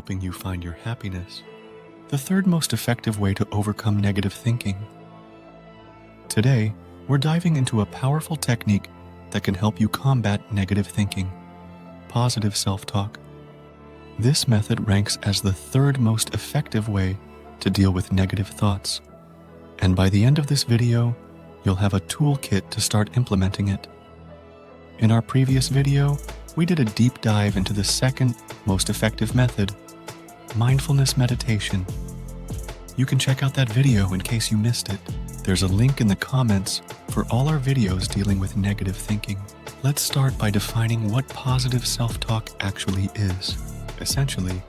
helping you find your happiness. The third most effective way to overcome negative thinking. Today, we're diving into a powerful technique that can help you combat negative thinking: positive self-talk. This method ranks as the third most effective way to deal with negative thoughts. And by the end of this video, you'll have a toolkit to start implementing it. In our previous video, we did a deep dive into the second most effective method, mindfulness meditation. You can check out that video in case you missed it. There's a link in the comments for all our videos dealing with negative thinking. Let's start by defining what positive self-talk actually is. Essentially,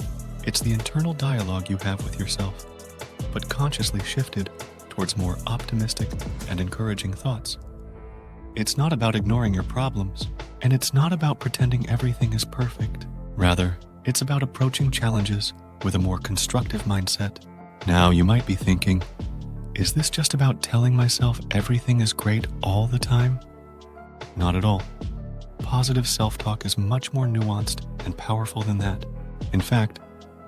it's the internal dialogue you have with yourself, but consciously shifted towards more optimistic and encouraging thoughts. It's not about ignoring your problems, and it's not about pretending everything is perfect. Rather, it's about approaching challenges with a more constructive mindset. Now, you might be thinking, is this just about telling myself everything is great all the time? Not at all. Positive self-talk is much more nuanced and powerful than that. In fact,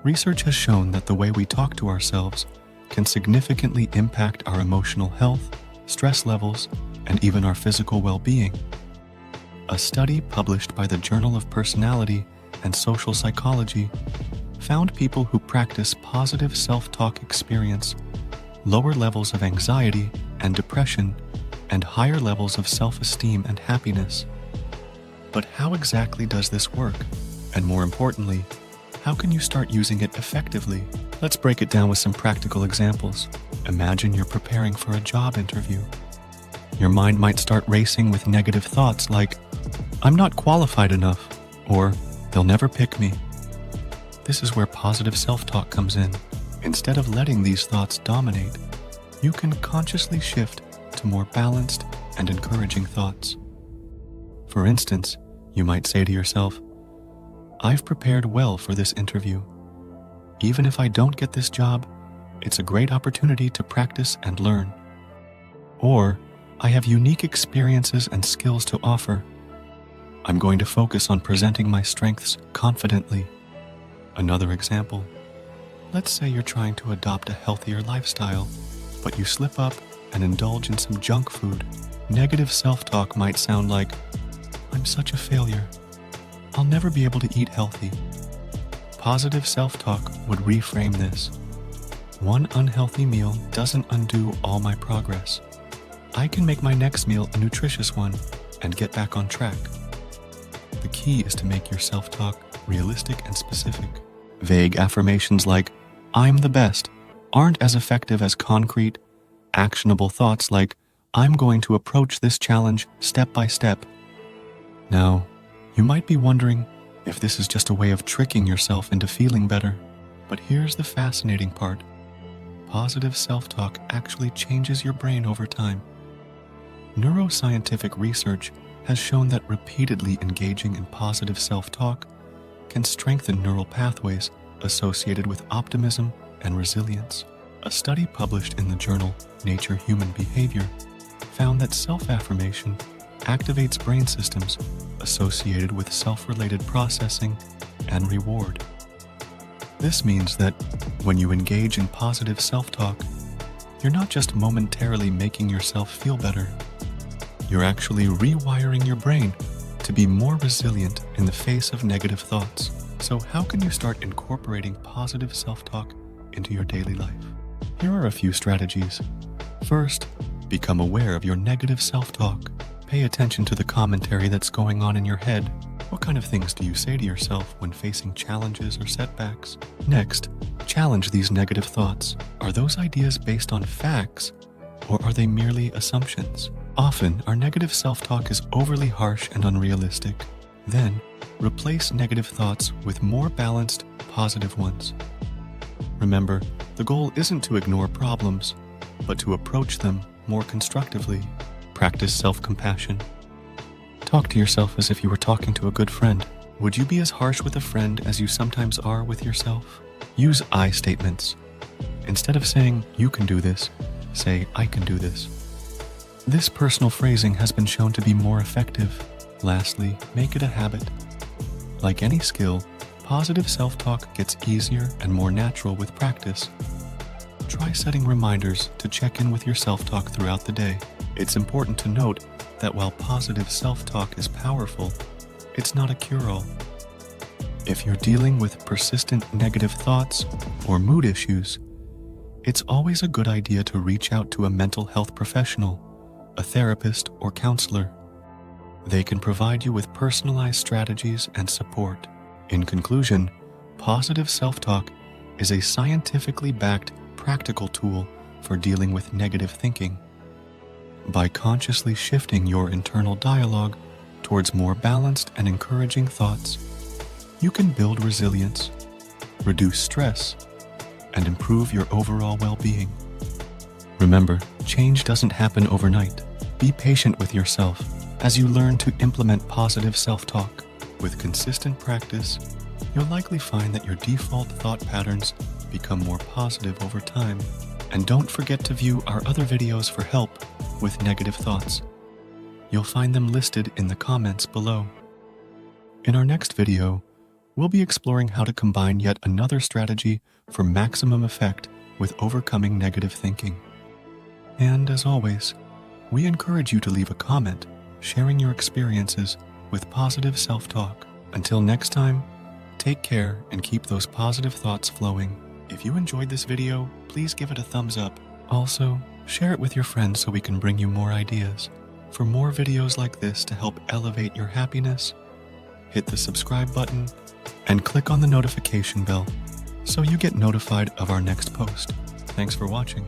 research has shown that the way we talk to ourselves can significantly impact our emotional health, stress levels, and even our physical well-being. A study published by the Journal of Personality and Social Psychology found people who practice positive self-talk experience lower levels of anxiety and depression and higher levels of self-esteem and happiness. But how exactly does this work? And more importantly, how can you start using it effectively? Let's break it down with some practical examples. Imagine you're preparing for a job interview. Your mind might start racing with negative thoughts like, I'm not qualified enough, or they'll never pick me. This is where positive self-talk comes in. Instead of letting these thoughts dominate, you can consciously shift to more balanced and encouraging thoughts. For instance, you might say to yourself, I've prepared well for this interview. Even if I don't get this job, it's a great opportunity to practice and learn. Or, I have unique experiences and skills to offer. I'm going to focus on presenting my strengths confidently. Another example. Let's say you're trying to adopt a healthier lifestyle, but you slip up and indulge in some junk food. Negative self-talk might sound like, I'm such a failure. I'll never be able to eat healthy. Positive self-talk would reframe this. One unhealthy meal doesn't undo all my progress. I can make my next meal a nutritious one and get back on track. The key is to make your self-talk realistic and specific. Vague affirmations like, I'm the best, aren't as effective as concrete, actionable thoughts like, I'm going to approach this challenge step by step. Now, you might be wondering if this is just a way of tricking yourself into feeling better. But here's the fascinating part. Positive self-talk actually changes your brain over time. Neuroscientific research has shown that repeatedly engaging in positive self-talk can strengthen neural pathways associated with optimism and resilience. A study published in the journal Nature Human Behavior found that self-affirmation activates brain systems associated with self-related processing and reward. This means that when you engage in positive self-talk, you're not just momentarily making yourself feel better. You're actually rewiring your brain to be more resilient in the face of negative thoughts. So how can you start incorporating positive self-talk into your daily life? Here are a few strategies. First, become aware of your negative self-talk. Pay attention to the commentary that's going on in your head. What kind of things do you say to yourself when facing challenges or setbacks? Next, challenge these negative thoughts. Are those ideas based on facts, or are they merely assumptions? Often, our negative self-talk is overly harsh and unrealistic. Then, replace negative thoughts with more balanced, positive ones. Remember, the goal isn't to ignore problems, but to approach them more constructively. Practice self-compassion. Talk to yourself as if you were talking to a good friend. Would you be as harsh with a friend as you sometimes are with yourself? Use I statements. Instead of saying, you can do this, say, I can do this. This personal phrasing has been shown to be more effective. Lastly, make it a habit. Like any skill, Positive self-talk gets easier and more natural with practice. Try setting reminders to check in with your self-talk throughout the day. It's important to note that while positive self-talk is powerful, it's not a cure-all. If you're dealing with persistent negative thoughts or mood issues, it's always a good idea to reach out to a mental health professional, a therapist, or counselor. They can provide you with personalized strategies and support. In conclusion, positive self-talk is a scientifically backed, practical tool for dealing with negative thinking. By consciously shifting your internal dialogue towards more balanced and encouraging thoughts, you can build resilience, reduce stress, and improve your overall well-being. Remember, change doesn't happen overnight. Be patient with yourself as you learn to implement positive self-talk. With consistent practice, you'll likely find that your default thought patterns become more positive over time. And don't forget to view our other videos for help with negative thoughts. You'll find them listed in the comments below. In our next video, we'll be exploring how to combine yet another strategy for maximum effect with overcoming negative thinking. And as always, we encourage you to leave a comment sharing your experiences with positive self-talk. Until next time, take care and keep those positive thoughts flowing. If you enjoyed this video, please give it a thumbs up. Also, share it with your friends so we can bring you more ideas. For more videos like this to help elevate your happiness, hit the subscribe button and click on the notification bell so you get notified of our next post. Thanks for watching.